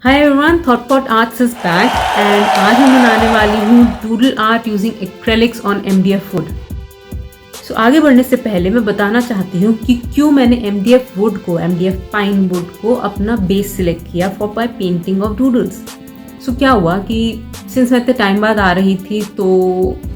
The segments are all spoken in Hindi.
Hi everyone, Thoughtpot arts is back and आज मैं बनाने वाली हूँ doodle art using acrylics on MDF wood. So आगे बढ़ने से पहले मैं बताना चाहती हूँ कि क्यों मैंने MDF पाइन वुड को अपना बेस सिलेक्ट किया for my painting of doodles. So क्या हुआ कि सिंस मैं इतने टाइम बाद आ रही थी तो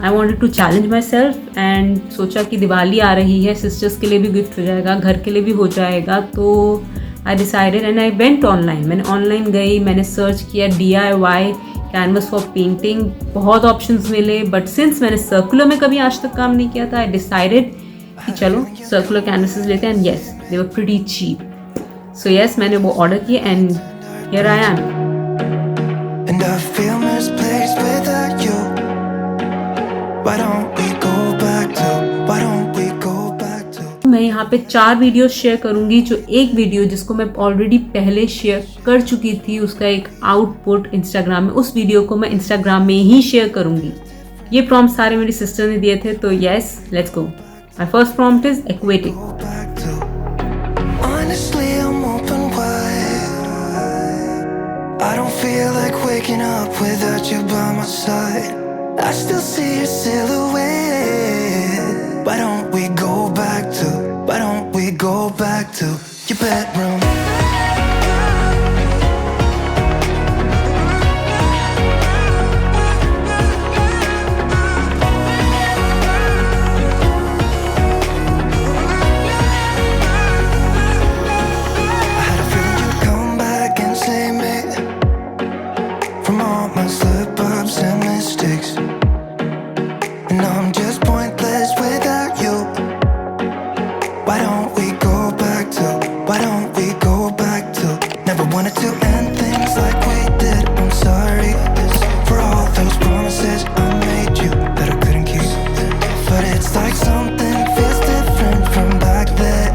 I wanted to challenge myself and सोचा कि दिवाली आ रही है, सिस्टर्स के लिए भी गिफ्ट हो जाएगा, घर के लिए भी हो जाएगा। तो I decided and I went online. मैंने ऑनलाइन गई, मैंने सर्च किया DIY कैनवस फॉर पेंटिंग, बहुत ऑप्शंस मिले। बट सिंस मैंने सर्कुलर में कभी आज तक काम नहीं किया था, आई डिसाइडेड कि चलो सर्कुलर कैनवसेस लेते हैं। And yes, they were pretty cheap. So yes, मैंने वो ऑर्डर किए and here I am. And I feel misplaced without you. Why don't we go back to? Why don't we go back to? मैं यहाँ पे 4 वीडियो शेयर करूंगी। जो एक वीडियो जिसको मैं ऑलरेडी पहले शेयर कर चुकी थी, उसका एक आउटपुट इंस्टाग्राम में, उस वीडियो को मैं इंस्टाग्राम में ही शेयर करूंगी। ये प्रॉम्प्ट सारे मेरी सिस्टर ने दिए थे, तो yes, let's go. My first prompt is aquatic. Go back to. Honestly, I'm open wide. I don't feel like waking up without you by my side. I still see your silhouette. Why don't we go back to? Why don't we go back to your bedroom? I had a feeling you'd come back and save me from all my slip-ups and mistakes. And now I'm just pointless without you. Why don't we go back to? Why don't we go back to? Never wanted to end things like we did. I'm sorry for all those promises I made you that I couldn't keep. But it's like something feels different from back then.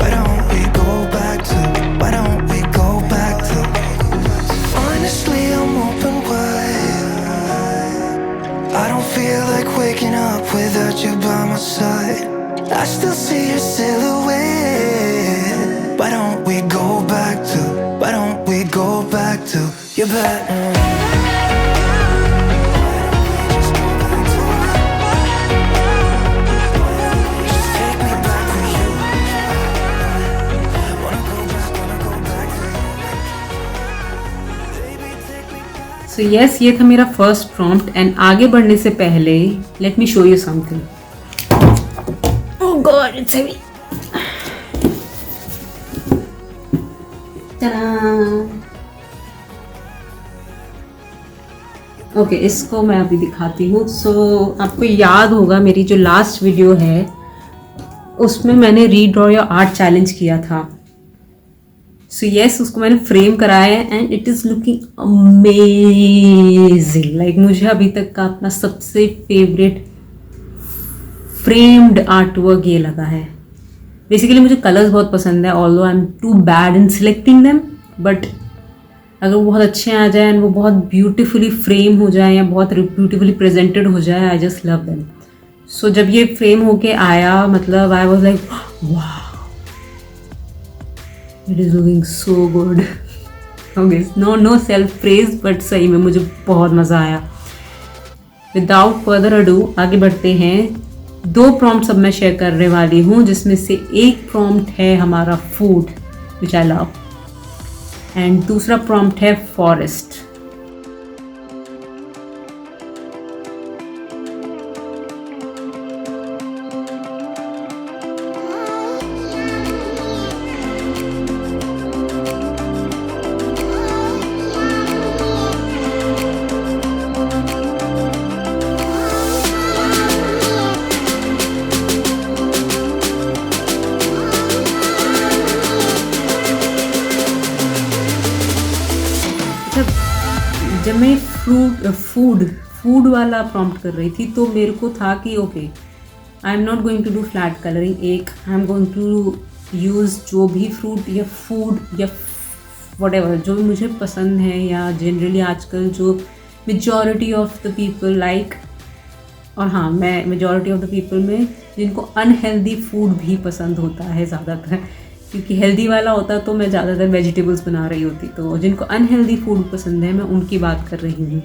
Why don't we go back to? Why don't we go back to? Honestly, I'm open wide. I don't feel like waking up without you by my side. I still see your silhouette. Why don't we go back to? Why don't we go back to your bedroom? Just take me back to you. Wanna go back to you. Baby, take me back. So yes, ये था मेरा फर्स्ट प्रॉम्प्ट। एंड आगे बढ़ने से पहले let me show you something. Oh God, it's heavy. Okay, इसको मैं अभी दिखाती हूँ। सो आपको याद होगा मेरी जो लास्ट वीडियो है उसमें मैंने रीड्रॉ योर आर्ट चैलेंज किया था। सो यस, उसको मैंने फ्रेम कराया है and it is looking amazing. Like मुझे अभी तक का अपना सबसे फेवरेट फ्रेम्ड आर्ट वर्क ये लगा है। बेसिकली मुझे कलर्स बहुत पसंद है, although I am too bad in selecting them, but अगर वो बहुत अच्छे आ जाए एंड वो बहुत ब्यूटीफुली फ्रेम हो जाए या बहुत ब्यूटीफुली प्रेजेंटेड हो जाए, I just love them. So जब ये फ्रेम होके आया, मतलब आई वाज लाइक वाह, it is looking so good. Okay, no self praise, but सही में मुझे बहुत मज़ा आया। विदाउट फर्दर अडू आगे बढ़ते हैं। 2 प्रॉम्प्ट्स अब मैं शेयर करने वाली हूँ, जिसमें से एक प्रॉम्प्ट है हमारा food which I love and दूसरा प्रॉम्प्ट है फॉरेस्ट। जब मैं फूड वाला प्रॉम्प्ट कर रही थी तो मेरे को था कि okay, I am not going to do flat colouring. एक, I am going to use जो भी फ्रूट या फूड या व्हाटएवर जो भी मुझे पसंद है, या जनरली आजकल जो majority of the people like, और हाँ, मैं मेजॉरिटी ऑफ द पीपल में जिनको अनहेल्दी फूड भी पसंद होता है ज़्यादातर, क्योंकि हेल्दी वाला होता तो मैं ज़्यादातर वेजिटेबल्स बना रही होती। तो जिनको अनहेल्दी फूड पसंद है मैं उनकी बात कर रही हूँ।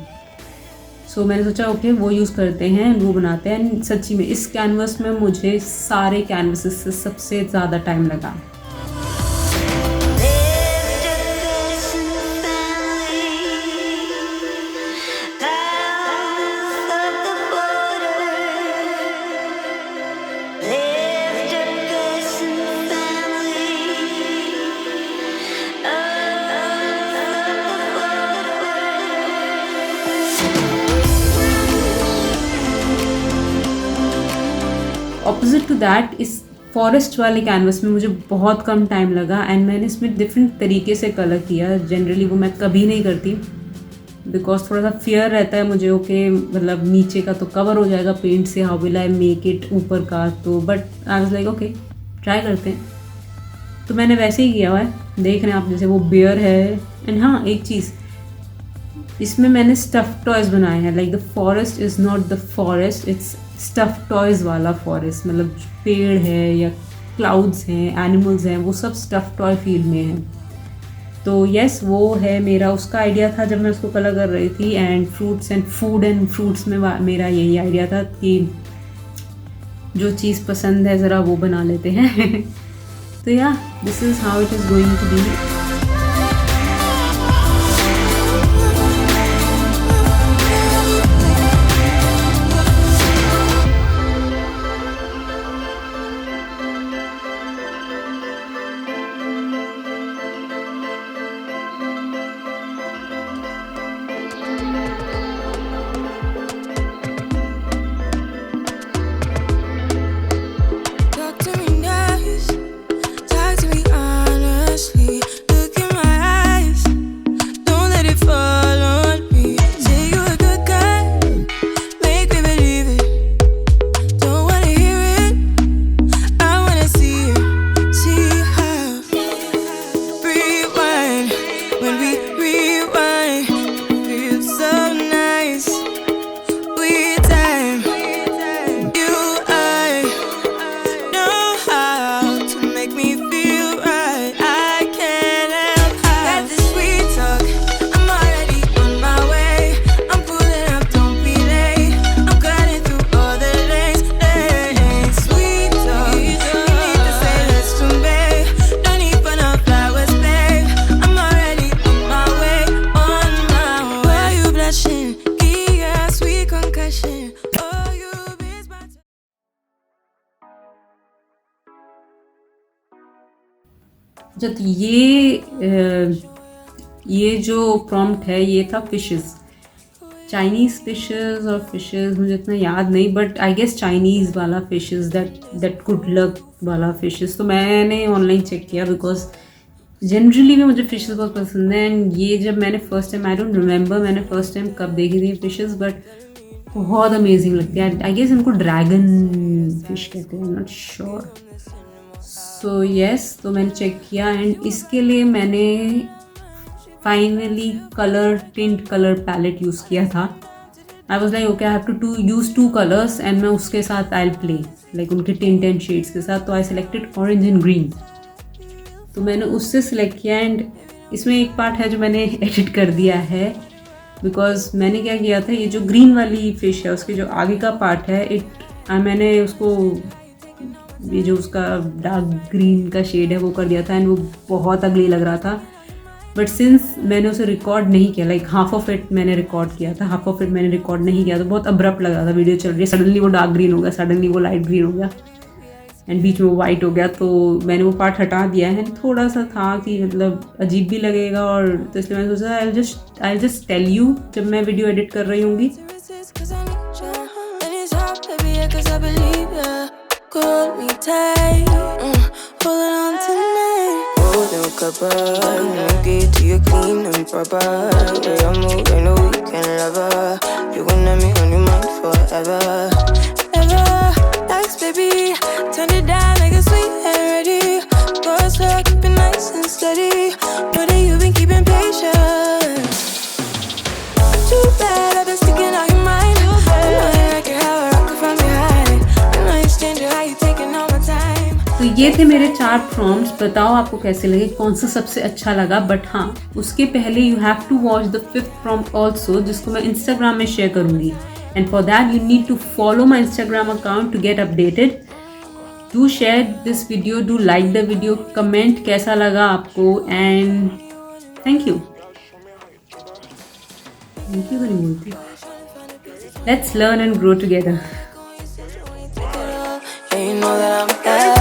सो मैंने सोचा ओके वो यूज़ करते हैं, वो बनाते हैं। सच्ची में इस कैनवस में मुझे सारे कैनवसेस से सबसे ज़्यादा टाइम लगा। ऑपोजिट टू दैट, इस फॉरेस्ट वाले कैनवस में मुझे बहुत कम टाइम लगा एंड मैंने इसमें डिफरेंट तरीके से कलर किया। जनरली वो मैं कभी नहीं करती बिकॉज थोड़ा सा फियर रहता है मुझे, ओके मतलब नीचे का तो कवर हो जाएगा पेंट से, how will I make it ऊपर का। तो but I was like okay try करते हैं। तो मैंने वैसे ही किया हुआ है, देख रहे हैं आप, जैसे वो बियर है। एंड हाँ एक चीज़, इसमें मैंने स्टफ टॉयज बनाए हैं। Like the forest is not the forest, it's stuff toys वाला फॉरेस्ट। मतलब पेड़ है या क्लाउड्स हैं, एनिमल्स हैं, वो सब स्टफ टॉय फील में हैं। तो यस वो है मेरा, उसका आइडिया था जब मैं उसको कलर कर रही थी। And fruits and food and fruits में मेरा यही आइडिया था कि जो चीज़ पसंद है ज़रा वो बना लेते हैं। तो या this is how it is going to be. जब ये जो प्रॉम्प्ट है ये था फिशेस, चाइनीज़ फिशेस और फिशेस मुझे इतना याद नहीं, बट आई गेस चाइनीज़ वाला फिशेस, दैट गुड लक वाला फिशेस। तो मैंने ऑनलाइन चेक किया बिकॉज जनरली भी मुझे फिशेस बहुत पसंद है। एंड ये जब मैंने first time, I don't remember मैंने फर्स्ट टाइम कब देखी थी फिशेस, बट बहुत अमेजिंग लगती है। आई गेस इनको ड्रैगन फिश कहते हैं, नॉट श्योर। सो यस, तो मैंने चेक किया एंड इसके लिए मैंने finally tint colour palette use किया था। I was like okay I have to use 2 colours and मैं उसके साथ आई प्ले लाइक उनके टिंट एंड शेड्स के साथ। तो I selected orange and green, तो मैंने उससे सिलेक्ट किया। एंड इसमें एक पार्ट है जो मैंने एडिट कर दिया है बिकॉज मैंने क्या किया था, ये जो ग्रीन वाली फिश है उसके जो आगे का पार्ट है मैंने उसको ये जो उसका डार्क ग्रीन का शेड है वो कर दिया था एंड वो बहुत अगली लग रहा था। बट सिंस मैंने उसे रिकॉर्ड नहीं किया, लाइक हाफ ऑफ इट मैंने रिकॉर्ड किया था, हाफ ऑफ इट मैंने रिकॉर्ड नहीं किया, तो बहुत अब्रप्ट लग रहा था। वीडियो चल रही है, सडनली वो डार्क ग्रीन हो गया, सडनली वो लाइट ग्रीन हो गया एंड बीच में वो वाइट हो गया। तो मैंने वो पार्ट हटा दिया है। थोड़ा सा था कि मतलब अजीब भी लगेगा, और तो इसलिए मैंने सोचा आई जस्ट टेल यू जब मैं वीडियो एडिट कर रही होंगी। Hold me tight, holding on tonight. Holding a couple, when you get to your clean and proper. Yeah, I'm moving a weekend lover. You gon' have me on your mind forever, ever. Thanks, baby. Turn it down like a sweet and ready. Go slow, keep it nice and steady. Know that you've been keeping patience. Too bad I've been sticking out your mind. I know you like it how I rock it from behind. I know you stand it how you taking all my time. तो ये थे मेरे 4 प्रॉम्प्ट्स। बताओ आपको कैसे लगे, कौन सा सबसे अच्छा लगा। बट हाँ, उसके पहले you have to watch the 5th prompt also, जिसको मैं इंस्टाग्राम में शेयर करूँगी। And for that you need to follow my Instagram account to get updated. Do share this video, do like the video, comment कैसा लगा आपको। एंड थैंक यू नहीं बोलती। Let's learn and grow together. Yeah, you know that I'm bad.